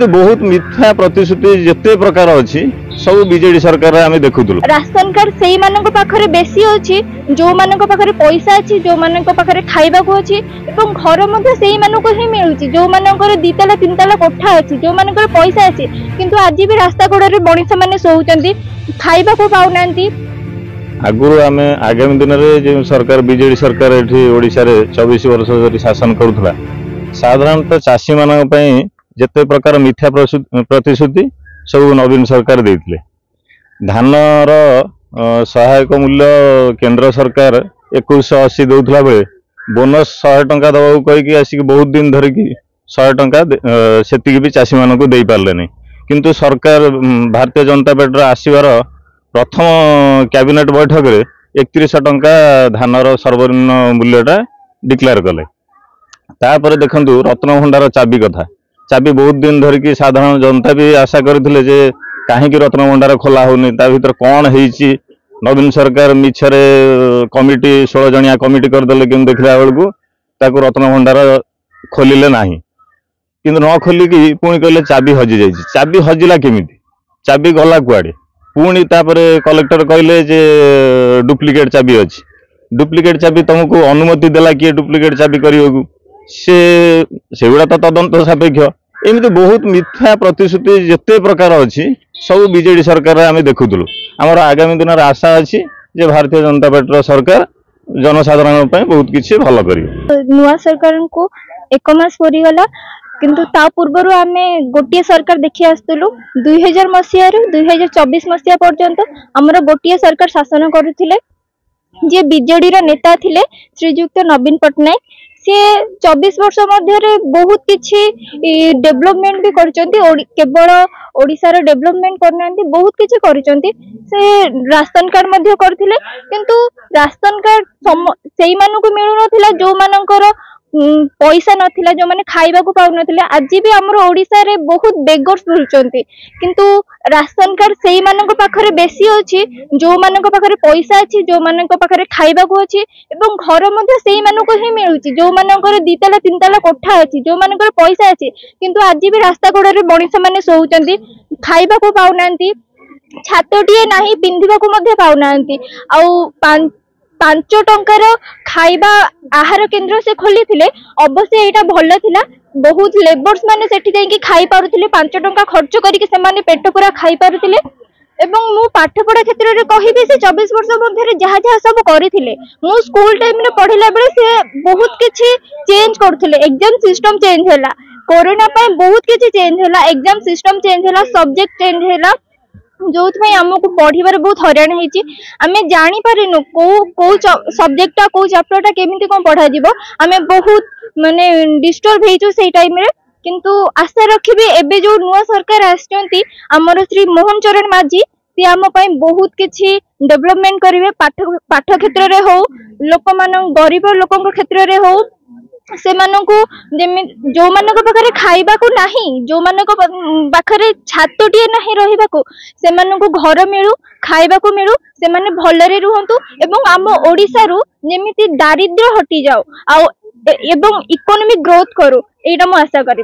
बहुत मिथ्या प्रतिश्रुति जिते प्रकार अच्छी सब बीजेडी सरकार आम देखुलु। राशन कार्ड से पाखे बेसी अच्छी जो पाखे पैसा अच्छी जो पाखे खाइबा अच्छी एवं घर से ही मिलूँ जो मानकर दिताला तीन ताला कोठा अच्छी जो मानकर पैसा अच्छी किंतु आज भी रास्ता कड़े मनीष मैंने शोचंती खाइबा को पाऊना। आगुरी आम आगामी दिन में जो सरकार बीजेडी सरकार ओडिशा रे 24 वर्ष धरी शासन करुला साधारणतः चाषी मान जिते प्रकार मिथ्या प्रतिश्रुति सब नवीन सरकार देते धानर सहायक मूल्य केंद्र सरकार 2180 दौला बेले बोनस 100 टंका दवा कहीकि आसिक बहुत दिन धरिकी 100 टंका से भी चाषी मान को दे पारे नहीं किंतु सरकार भारतीय जनता पार्टी आसबार प्रथम कैबिनेट बैठक में 3100 टंका धानर सर्वनिम्न मूल्यटा डिक्लेयर कले। तापर देखंतु रत्न भंडार चाबी कथा चाबी बहुत दिन धरिकी साधारण जनता भी आशा करथिले जे कहीं रत्न भंडार खोला होनी ता भीतर कौन होईची नवीन सरकार मिछरे कमिटी 16 जणिया कमिटी करदेले कि देखला बेलू ताकू रत्न भंडार खोलिले नाही किंतु न खोलिकी पुणी कहले चाबी हजि जाइछि। चाबी हजिला केमिति चाबी गला कुआडे पुणी तापरे कलेक्टर कहले जे डुप्लिकेट चाबी अछि डुप्लिकेट चाबी तुमको अनुमति देला कि डुप्लिकेट चाबी करियो से गुड़ा तो तदंत सापेक्ष एमती बहुत मिथ्या प्रतिश्रुति जिते प्रकार अच्छी सब बीजेडी सरकार आम देखुलु। आमर आगामी दिन में आशा अच्छी जे भारतीय जनता पार्टी सरकार जनसाधारण बहुत किसी भल कर नुआ सरकार को 1 मास परिगला किंतु ता पूर्व आम गोटे सरकार देखी आसलु 2000 मसीह 2024 मसीहा पर्यंत आमर गोटे सरकार शासन करुथिले जे बीजेडी रो नेता थिले श्रीयुक्त नवीन पट्टनायक सी 24 वर्ष मध्य बहुत किछि डेवलपमेंट भी करचंती केवल ओडिसा रो डेवलपमेंट करना बहुत किछि करचंती से राशन कार्ड मध्य करथिले किंतु राशन कार्ड सेही मानको मिलु नथिला जो मानकर पैसा नथिला जो माने खाइबा को पाउ नथिले आज भी हमर ओडिसा रे बहुत बेगर्स मिलचंती किंतु राशन कार्ड सेही मानको पाखरे बेसी अछि जो मानको पाखरे पैसा अछि जो मानको पाखरे खाइबा को अछि एवं घर मध्ये सेही मानको ही मिलुची जो मानकर दिताला तीन ताला कोठा अछि जो मानकर पैसा अछि किंतु आज भी रास्ता कड़े मनीष मैंने शोचंती खाइबा को पाउ नांती छातटिए नाही पिंधिबा को मध्ये पाउ नांती आउ 5 टंकार खाइबा आहार केंद्र से खोली थिले अवश्य एटा भल थिला बहुत लेबर्स माने सेठी जाई कि खाई पारुथिले 5 टंका खर्च करिके से माने पेट पूरा खाई पारुथिले एवं मु पाठ पढ़ा क्षेत्र रे कहिबे से 24 वर्ष मध्ये जहा जहा सब करिथिले मु स्कूल टाइम रे पढ़िला बेले से बहुत किछि चेंज करथिले एग्जाम सिस्टम चेंज होला कोरोना पे बहुत किछि चेंज होला एग्जाम सिस्टम चेंज होला सब्जेक्ट चेंज होला जो आमको पढ़ार बहुत हराण होमें जानी पारिनु को सब्जेक्टा को चैप्टरटा केमिति कौन पढ़ा आम बहुत माने डिस्टर्ब हो से टाइम रे किंतु आशा रखी एबे जो नुआ सरकार आछंती हमर श्री मोहन चरण माझी सी आम बहुत किछि डेवलपमेंट करेंगे पाठ क्षेत्र रे हो लोक मान गरीब लोकों क्षेत्र रे हो से मानकु जो मानक पाखरे खाइबा को नाही जो मानक पाखरे छातटिए नाही रहिबा को से मानकु घर मिलू खाइबा को मिलू से माने भलरे रुहंतु एवं आम ओडिसा रु जेमिति दारिद्र्य हटि जाओ आ एवं इकोनॉमिक ग्रोथ करू एटा मु आशा करी।